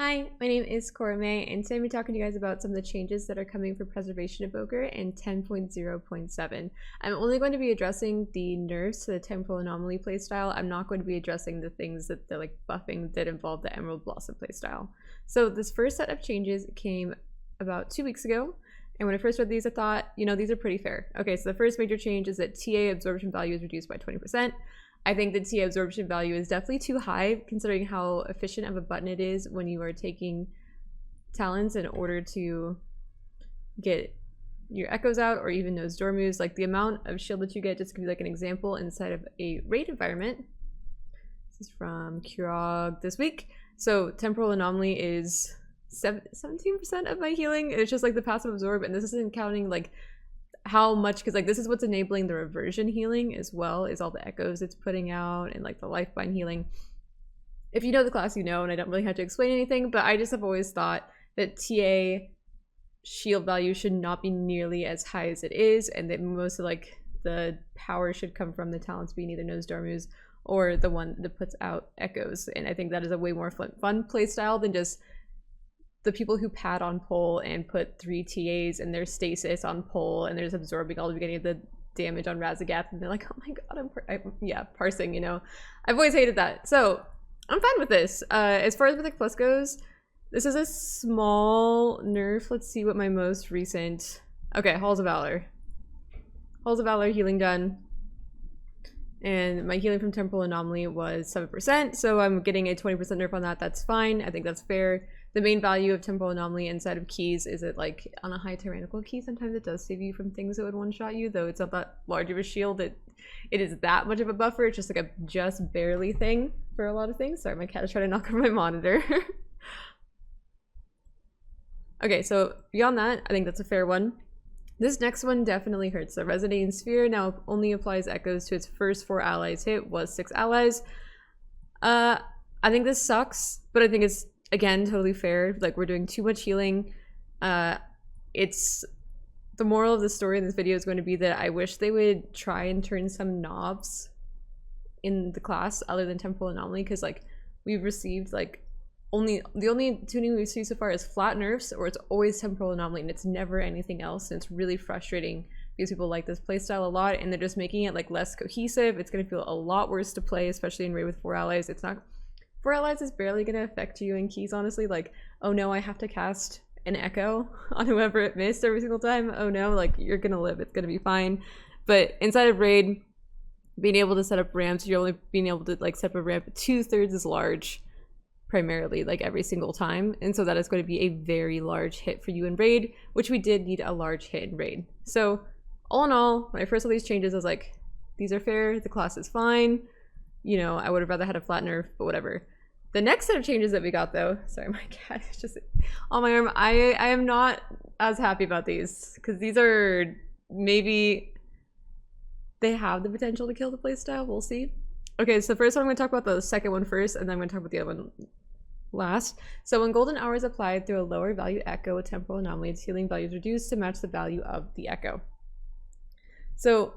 Hi, my name is Cora May, and today I'm talking to you guys about some of the changes that are coming for Preservation Evoker in 10.0.7. I'm only going to be addressing the NERFS, the temporal anomaly playstyle. I'm not going to be addressing the things that they're like buffing that involve the Emerald Blossom playstyle. So this first set of changes came about 2 weeks ago, and when I first read these, I thought, you know, these are pretty fair. Okay, so the first major change is that TA absorption value is reduced by 20%. I think the TA absorption value is definitely too high considering how efficient of a button it is when you are taking talents in order to get your echoes out or even those door moves. Like the amount of shield that you get, just to give you like an example, inside of a raid environment. This is from Kurog this week. So temporal anomaly is 17% of my healing. It's just like the passive absorb, and this isn't counting like how much, because like this is what's enabling the reversion healing as well, is all the echoes it's putting out and like the lifeline healing. If you know the class, you know, and I don't really have to explain anything, but I just have always thought that TA shield value should not be nearly as high as it is, and that most of like the power should come from the talents being either nose dormus or the one that puts out echoes. And I think that is a way more fun play style than just the people who pad on pole and put 3 TAs and their stasis on pole and they're just absorbing all the beginning of the damage on Razagath, and they're like, oh my god, I'm parsing, you know. I've always hated that. So I'm fine with this. As far as Mythic Plus goes, this is a small nerf. Let's see what my most recent... Okay, Halls of Valor. Halls of Valor healing done. And my healing from Temporal Anomaly was 7%, so I'm getting a 20% nerf on that. That's fine. I think that's fair. The main value of Temporal Anomaly inside of keys is it like on a high tyrannical key, sometimes it does save you from things that would one-shot you, though it's not that large of a shield that it is that much of a buffer. It's just like a just barely thing for a lot of things. Sorry, my cat is trying to knock over my monitor. Okay, so beyond that, I think that's a fair one. This next one definitely hurts. The Resonating Sphere now only applies echoes to its first 4 allies hit, was 6 allies. I think this sucks, but I think it's, again, totally fair. Like, we're doing too much healing. It's the moral of the story in this video is going to be that I wish they would try and turn some knobs in the class other than Temporal Anomaly, because like we've received like the only tuning we've seen so far is flat nerfs, or it's always Temporal Anomaly and it's never anything else, and it's really frustrating because people like this playstyle a lot and they're just making it like less cohesive. It's going to feel a lot worse to play, especially in raid with 4 allies. It's not 4 allies is barely going to affect you in keys, honestly. Like, oh no, I have to cast an echo on whoever it missed every single time. Oh no, like you're going to live, it's going to be fine. But inside of raid, being able to set up ramps, you're only being able to like set up a ramp 2/3 as large primarily, like every single time, and so that is going to be a very large hit for you in raid, which we did need a large hit in raid. So all in all, when I first saw these changes, I was like, these are fair, the class is fine, you know. I would have rather had a flat nerf, but whatever. The next set of changes that we got, though, sorry, my cat is just on my arm. I am not as happy about these, because these are maybe, they have the potential to kill the playstyle. We'll see. Okay, so first I'm going to talk about the second one first, and then I'm going to talk about the other one last. So when Golden Hour is applied through a lower value echo with Temporal Anomaly, its healing value is reduced to match the value of the echo. So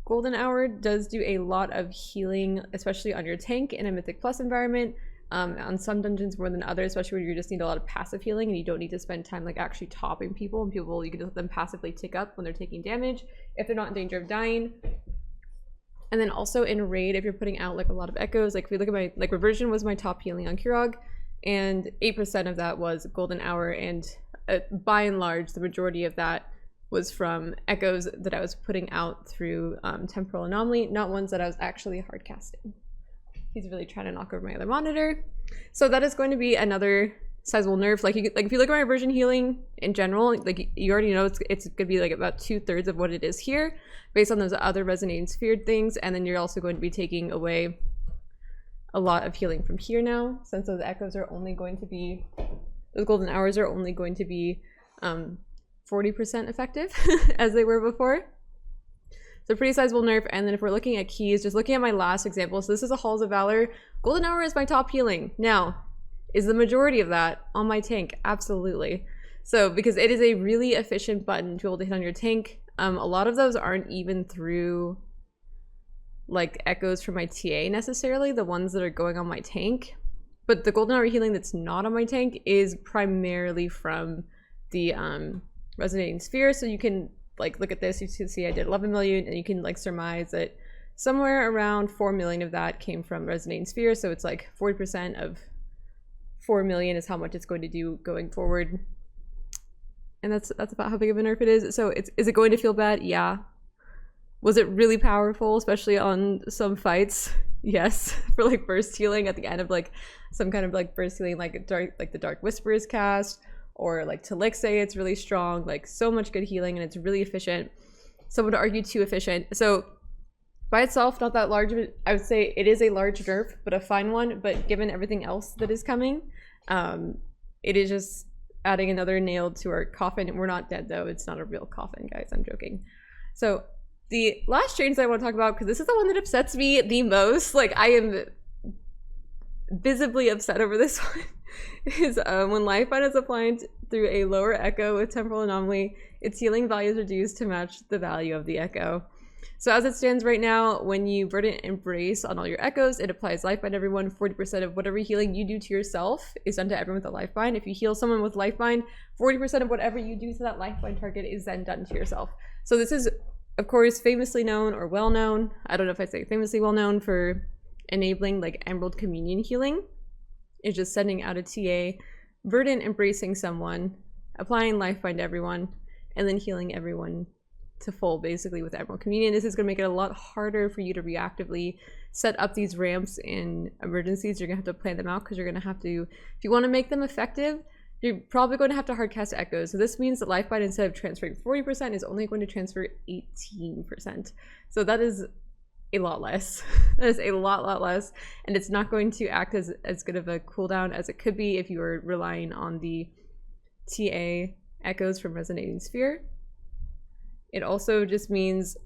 Golden Hour does do a lot of healing, especially on your tank in a Mythic Plus environment. On some dungeons more than others, especially where you just need a lot of passive healing and you don't need to spend time like actually topping people, and people, you can let them passively tick up when they're taking damage if they're not in danger of dying. And then also in raid, if you're putting out like a lot of echoes, like if you look at my, like reversion was my top healing on Kurog, and 8% of that was Golden Hour, and by and large the majority of that was from echoes that I was putting out through Temporal Anomaly, not ones that I was actually hard casting. He's really trying to knock over my other monitor. So that is going to be another sizable nerf. Like if you look at my reversion healing in general, like you already know it's gonna be like about 2/3 of what it is here based on those other Resonating Sphere things, and then you're also going to be taking away a lot of healing from here now, since those echoes are only going to be, those Golden Hours are only going to be 40% effective as they were before. So pretty sizable nerf. And then if we're looking at keys, just looking at my last example, so this is a Halls of Valor. Golden Hour is my top healing. Now, is the majority of that on my tank? Absolutely. So because it is a really efficient button to be able to hit on your tank. A lot of those aren't even through like echoes from my TA necessarily, the ones that are going on my tank. But the golden hour healing that's not on my tank is primarily from the resonating sphere. So you can like look at this, you can see I did 11 million, and you can like surmise that somewhere around 4 million of that came from resonating sphere. So it's like 40% of 4 million is how much it's going to do going forward. And that's about how big of a nerf it is. So is it going to feel bad? Yeah. Was it really powerful, especially on some fights? Yes. For like burst healing at the end of like some kind of like burst healing, like the Dark Whispers cast, or like to Lick say it's really strong, like so much good healing, and it's really efficient. Some would argue too efficient. So by itself, not that large of it. I would say it is a large nerf, but a fine one. But given everything else that is coming, it is just adding another nail to our coffin. We're not dead though. It's not a real coffin, guys. I'm joking. So the last change that I want to talk about, because this is the one that upsets me the most, like I am visibly upset over this one, is when Lifeline is applied through a lower echo with temporal anomaly, its healing value is reduced to match the value of the echo. So as it stands right now, when you Verdant Embrace on all your echoes, it applies Lifeline to everyone. 40% of whatever healing you do to yourself is done to everyone with a Lifeline. If you heal someone with Lifeline, 40% of whatever you do to that Lifeline target is then done to yourself. So this is, of course, famously known or well known. I don't know if I say famously well known for enabling like Emerald Communion healing. It's just sending out a TA, Verdant Embracing someone, applying Lifeline to everyone, and then healing everyone to full basically with Emerald Communion. This is going to make it a lot harder for you to reactively set up these ramps in emergencies. You're going to have to plan them out, because you're going to have to, if you want to make them effective, you're probably going to have to hardcast echoes. So this means that Lifeline, instead of transferring 40%, is only going to transfer 18%. So that is a lot less. That is a lot less, and it's not going to act as good of a cooldown as it could be if you were relying on the TA echoes from Resonating Sphere. It also just means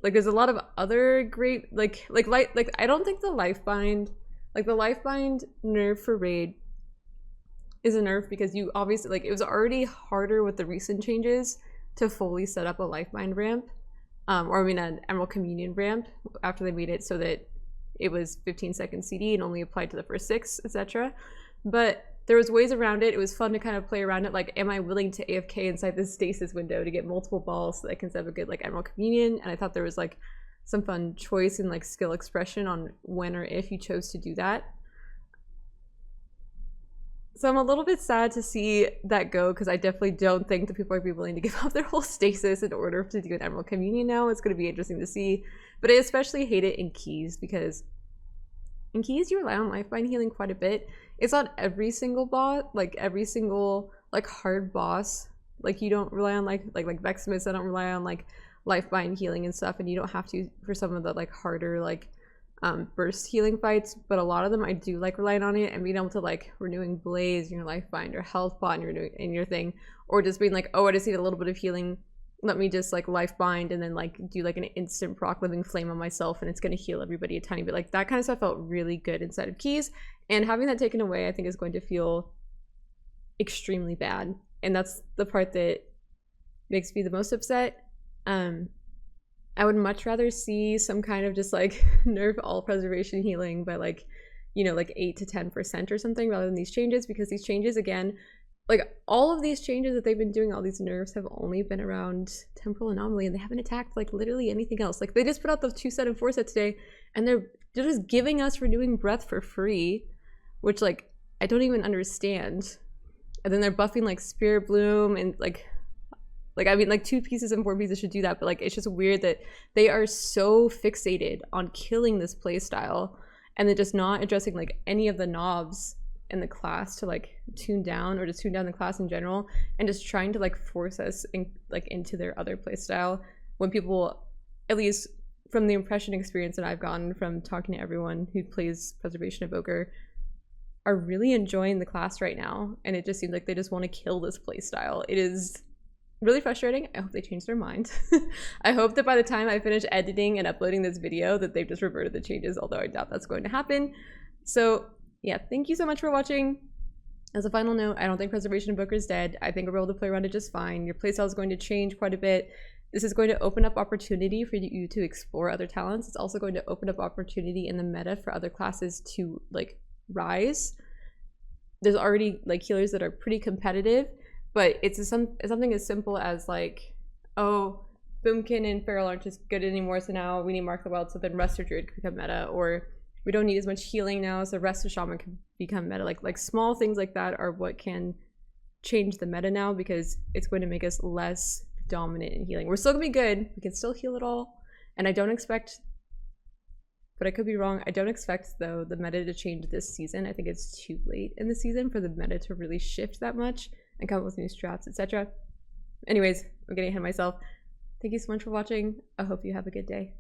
like there's a lot of other great like I don't think the Lifebind, like the Lifebind nerf for raid is a nerf, because you obviously, like, it was already harder with the recent changes to fully set up a Lifebind ramp, or I mean an Emerald Communion ramp, after they made it so that it was 15-second CD and only applied to the first 6, etc. But there was ways around it. It was fun to kind of play around it. Like, am I willing to AFK inside this stasis window to get multiple balls so that I can set up a good like Emerald Communion? And I thought there was like some fun choice and like skill expression on when or if you chose to do that. So I'm a little bit sad to see that go, because I definitely don't think that people are going to be willing to give up their whole stasis in order to do an Emerald Communion now. It's going to be interesting to see. But I especially hate it in Keys, because in Keys you rely on Lifeline healing quite a bit. It's not every single boss, like every single like hard boss. Like you don't rely on like Vexmas, I don't rely on like Lifeline healing and stuff, and you don't have to for some of the like harder like burst healing fights, but a lot of them I do like relying on it and being able to like renewing Blaze in your Lifeline or Health Bot in your thing, or just being like, oh, I just need a little bit of healing, let me just like Lifebind and then like do like an instant proc Living Flame on myself and it's going to heal everybody a tiny bit. Like that kind of stuff felt really good inside of Keys, and having that taken away I think is going to feel extremely bad, and that's the part that makes me the most upset. I would much rather see some kind of just like nerf all preservation healing by like, you know, like 8 to 10% or something, rather than these changes, because these changes, again, like all of these changes that they've been doing, all these nerfs have only been around Temporal Anomaly, and they haven't attacked like literally anything else. Like they just put out those 2 set and 4 set today, and they're just giving us Renewing Breath for free, which like I don't even understand. And then they're buffing like Spirit Bloom, and like I mean, like 2 pieces and 4 pieces should do that, but like it's just weird that they are so fixated on killing this playstyle and then just not addressing like any of the knobs in the class to like tune down, or just tune down the class in general, and just trying to like force us in, like into their other playstyle, when people, at least from the impression experience that I've gotten from talking to everyone who plays Preservation Evoker, are really enjoying the class right now, and it just seems like they just want to kill this playstyle. It is really frustrating. I hope they change their mind. I hope that by the time I finish editing and uploading this video that they've just reverted the changes, although I doubt that's going to happen. So yeah, thank you so much for watching. As a final note, I don't think Preservation Evoker is dead. I think we're able to play around it just fine. Your playstyle is going to change quite a bit. This is going to open up opportunity for you to explore other talents. It's also going to open up opportunity in the meta for other classes to like rise. there's already like healers that are pretty competitive, but it's something as simple as like, oh, Boomkin and Feral aren't just good anymore, so now we need Mark the Wild, so then Resto Druid could become meta, or we don't need as much healing now, so Resto Shaman can become meta. Like small things like that are what can change the meta now, because it's going to make us less dominant in healing. We're still gonna be good, we can still heal it all, and I don't expect, but I could be wrong, I don't expect though the meta to change this season. I think it's too late in the season for the meta to really shift that much and come up with new strats, etc. Anyways, I'm getting ahead of myself. Thank you so much for watching. I hope you have a good day.